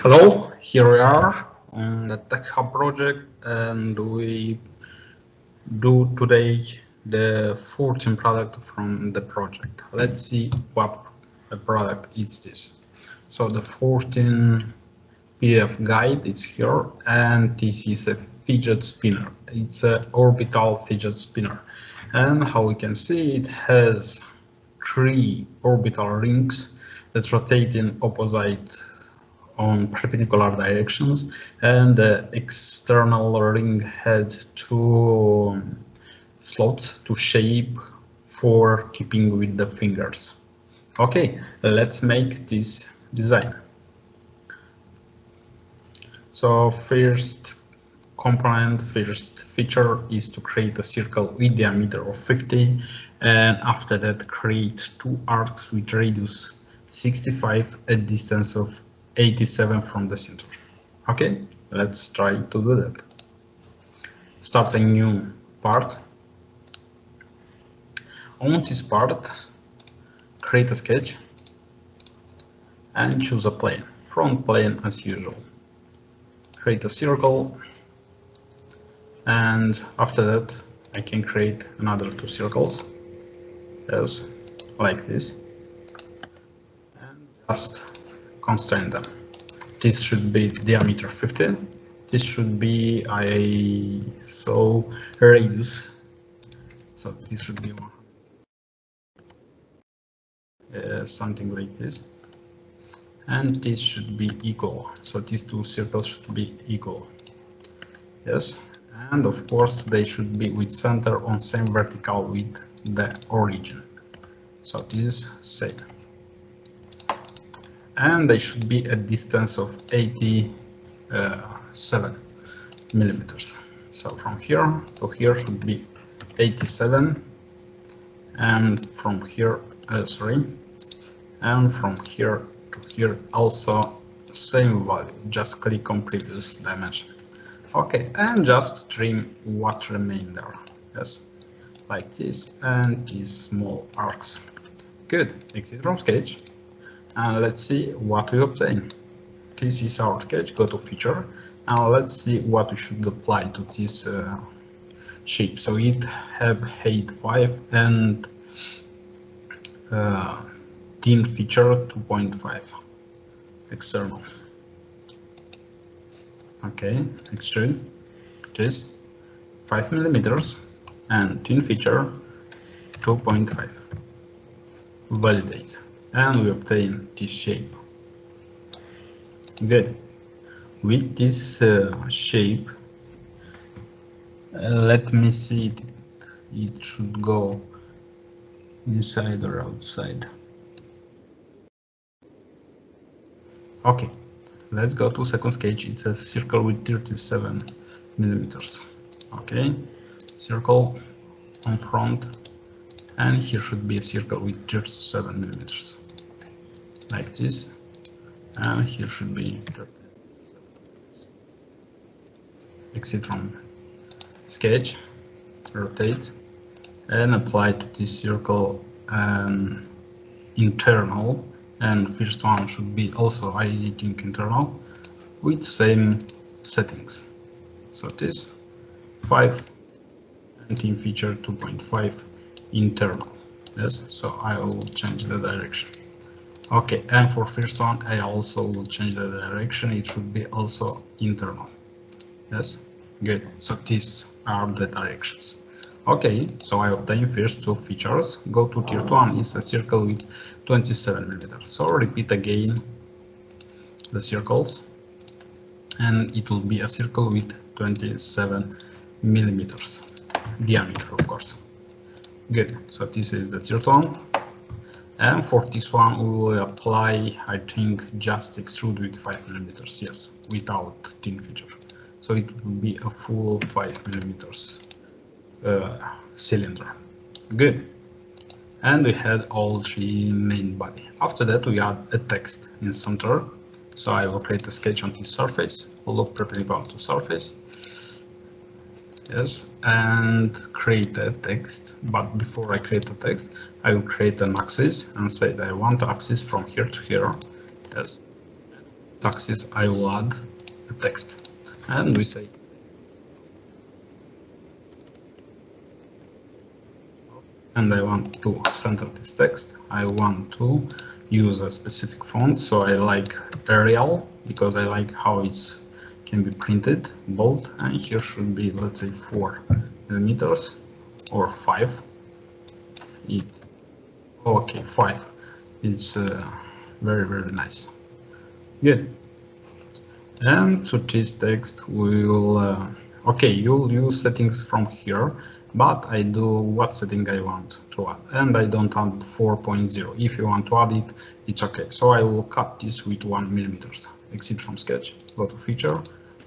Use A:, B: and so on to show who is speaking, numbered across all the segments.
A: Hello, here we are on the Tech Hub project, and we do today the 14 product from the project. Let's see what the product is this. So the 14 PDF guide is here, and this is a fidget spinner. It's an orbital fidget spinner, and how we can see it has 3 orbital rings that rotate in opposite on perpendicular directions, and the external ring had 2 slots to shape for keeping with the fingers. Okay, let's make this design. So first component, first feature is to create a circle with diameter of 50, and after that create 2 arcs with radius 65 at distance of 87 from the center. Okay, let's try to do that. Start a new part. On this part, create a sketch and choose a plane, front plane as usual. Create a circle, and after that I can create another 2 circles, as like this, and just constrain them. This should be diameter 50. This should be radius. So this should be something like this, and this should be equal. So these 2 circles should be equal. Yes, and of course they should be with center on same vertical with the origin. So this is same. And they should be a distance of 87 millimeters. So from here to here should be 87, and from here, and from here to here also same value. Just click on previous dimension. Okay, and just trim what remained there. Yes, like this, and these small arcs. Good. Exit from sketch. And let's see what we obtain. This is our sketch. Go to feature, and let's see what we should apply to this shape. So it have height 5 and thin feature 2.5 external. Okay, extrude this 5 millimeters and thin feature 2.5. Validate. And we obtain this shape. Good. With this shape, let me see it should go inside or outside. Okay, let's go to second sketch. It's a circle with 37 millimeters. Okay, circle on front, and here should be a circle with 37 millimeters. Like this, and here should be 37. Exit from sketch, rotate, and apply to this circle internal, and first one should be also editing internal with same settings. So this 5 and thin feature 2.5 internal. Yes, so I will change the direction. Okay, and for first one I also will change the direction. It should be also internal. Yes, good. So these are the directions. Okay, so I obtain first 2 features. Go to tier 1, is a circle with 27 millimeters. So repeat again the circles, and it will be a circle with 27 millimeters diameter, of course. Good. So this is the tier 1. And for this one, we will apply, I think, just extrude with 5 millimeters. Yes, without thin feature. So it will be a full 5 millimeters cylinder. Good. And we had all 3 main body. After that, we add a text in center. So I will create a sketch on this surface, look perpendicular to surface. Yes, and create a text. But before I create the text, I will create an axis and say that I want the axis from here to here. Yes, axis I will add a text, and we say and I want to center this text. I want to use a specific font, so I like Arial because I like how it can be printed, bold, and here should be, let's say, 4 millimeters or 5. Okay, 5. It's very, very nice. Good. And to this text, we will, okay, you'll use settings from here, but I do what setting I want to add, and I don't add 4.0. If you want to add it, it's okay. So I will cut this with 1 millimeter. Exit from sketch, go to feature,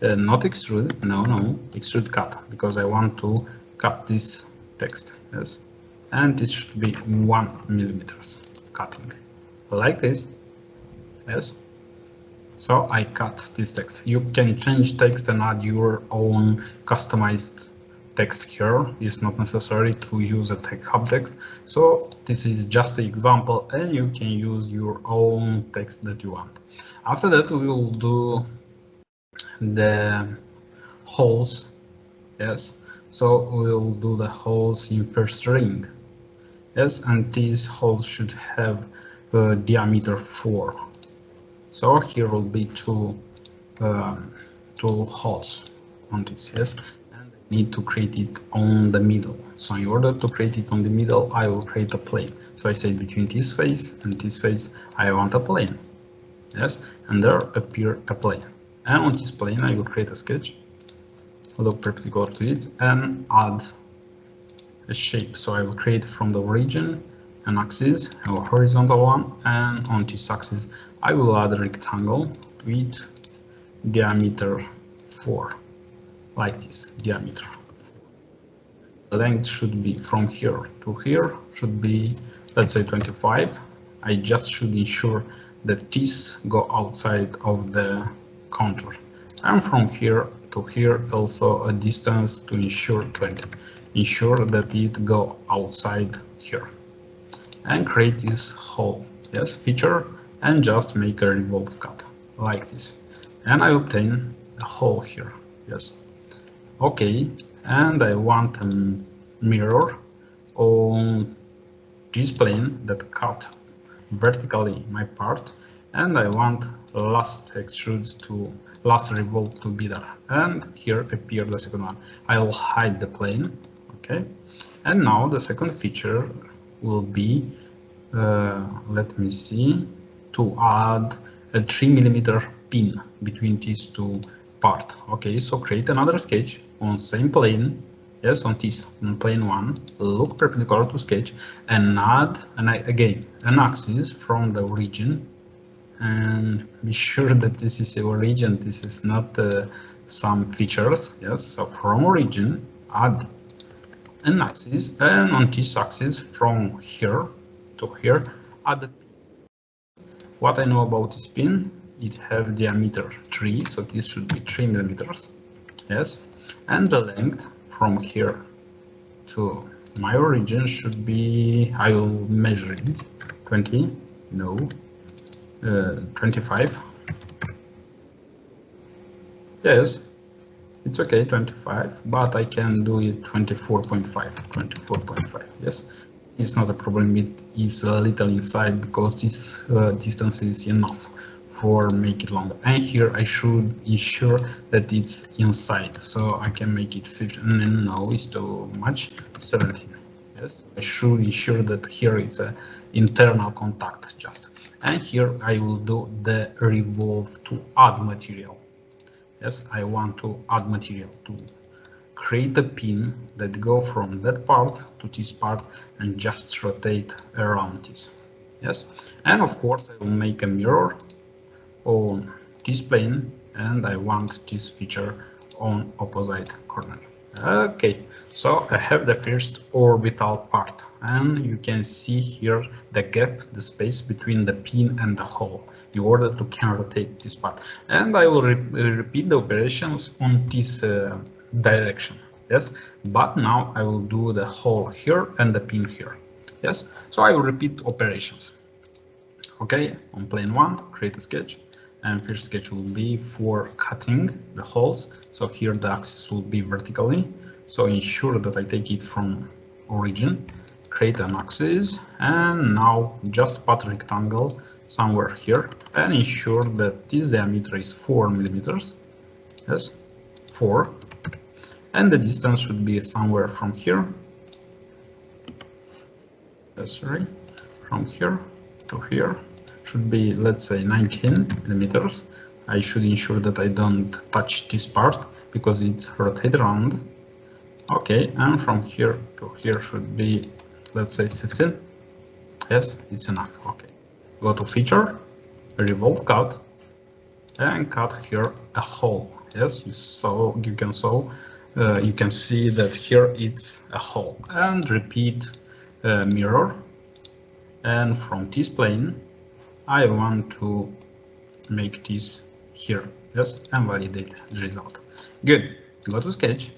A: not extrude, no, extrude cut, because I want to cut this text, yes, and it should be 1 millimeter cutting, like this, yes. So I cut this text. You can change text and add your own customized text here. It's not necessary to use a TechHub text. So this is just an example, and you can use your own text that you want. After that, we will do the holes. Yes. So we'll do the holes in first ring. Yes, and these holes should have diameter 4. So here will be two holes on this, yes, and I need to create it on the middle. So in order to create it on the middle, I will create a plane. So I say between this face and this face, I want a plane, yes, and there appear a plane. And on this plane, I will create a sketch, look perpendicular to it, and add a shape. So I will create from the origin an axis, a horizontal one, and on this axis I will add a rectangle with diameter 4, like this, diameter 4. The length should be from here to here, should be, let's say, 25. I just should ensure that these go outside of the contour. And from here to here also a distance to ensure 20. Ensure that it go outside here. And create this hole, yes, feature, and just make a revolve cut like this, and I obtain a hole here, yes. Okay, and I want a mirror on this plane that cut vertically my part, and I want last revolve to be there, and here appear the second one. I will hide the plane, okay, and now the second feature will be let me see, to add a 3 millimeter pin between these two parts. Okay, so create another sketch on same plane, yes, on this, on plane 1, look perpendicular to sketch, and add again an axis from the origin, and be sure that this is the origin, this is not some features, yes. So from origin, add an axis, and on this axis from here to here, add a pin. What I know about this pin, it have diameter 3, so this should be 3 millimeters, yes, and the length from here to my origin should be, I will measure it, 20, no, 25, yes, it's okay, 25, but I can do it 24.5, yes. It's not a problem, it is a little inside because this distance is enough for make it longer. And here I should ensure that it's inside, so I can make it 15, no, it's too much, 17, yes. I should ensure that here is a internal contact just. And here I will do the revolve to add material. Yes, I want to add material to create a pin that go from that part to this part and just rotate around this. Yes, and of course I will make a mirror on this plane, and I want this feature on opposite corner. Okay, so I have the first orbital part, and you can see here the gap, the space between the pin and the hole, in order to can rotate this part. And I will repeat the operations on this direction, yes, but now I will do the hole here and the pin here, yes. So I will repeat operations. Okay, on plane 1, create a sketch, and first sketch will be for cutting the holes. So here the axis will be vertically, so ensure that I take it from origin, create an axis, and now just put rectangle somewhere here and ensure that this diameter is 4 millimeters. Yes, 4, and the distance should be somewhere from here. Sorry, from here to here should be, let's say, 19 millimeters. I should ensure that I don't touch this part because it's rotated around. Okay, and from here to here should be, let's say, 15. Yes, it's enough. Okay, go to feature, revolve cut, and cut here a hole. Yes, you can see that here it's a hole, and repeat mirror, and from this plane I want to make this here. Yes, and validate the result. Good. Go to sketch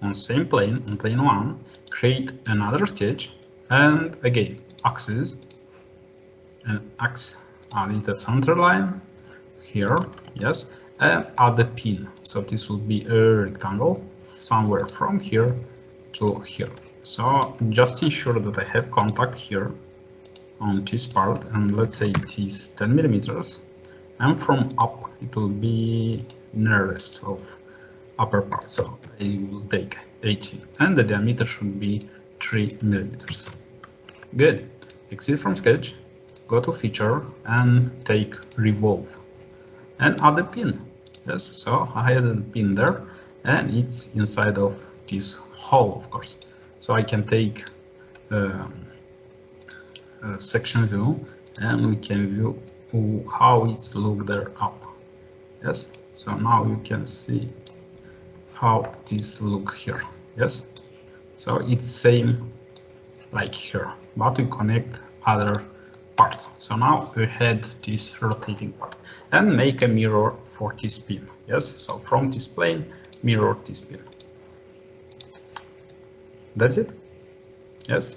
A: on same plane, on plane 1, create another sketch, and again axis, and add a center line here. Yes, and add a pin. So this will be a rectangle somewhere from here to here. So just ensure that I have contact here on this part, and let's say it is 10 millimeters, and from up it will be nearest of upper part, so I will take 18, and the diameter should be 3 millimeters. Good. Exit from sketch, go to feature, and take revolve, and add a pin. Yes, so I added a pin there, and it's inside of this hole, of course. So I can take section view, and we can view how it look there up. Yes, so now you can see how this look here. Yes, so it's same like here, but we connect other parts. So now we had this rotating part, and make a mirror for this pin. Yes, so from this plane mirror this pin. That's it. Yes.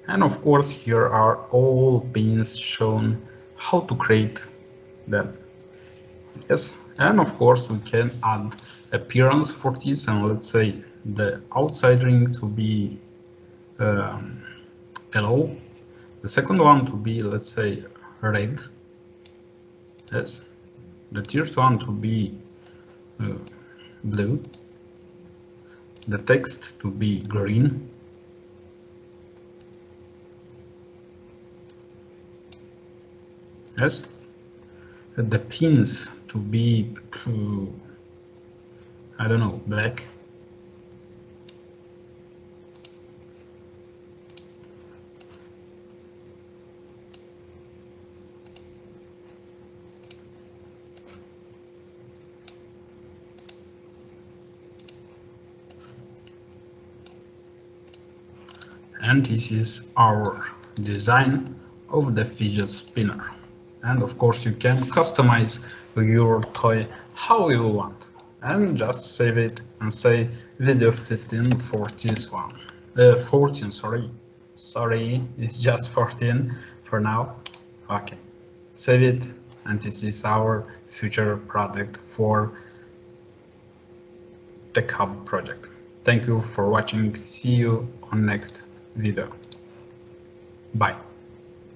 A: And of course here are all pins shown how to create them. Yes, and of course we can add appearance for this, and let's say the outside ring to be yellow, the second one to be, let's say, red. Yes, the third one to be blue, the text to be green, yes, the pins to be, I don't know, black, and this is our design of the fidget spinner. And of course you can customize your toy how you want, and just save it and say video 15 for this one. 14, sorry, it's just 14 for now. Okay, save it, and this is our future product for Tech Hub project. Thank you for watching. See you on next video. Bye.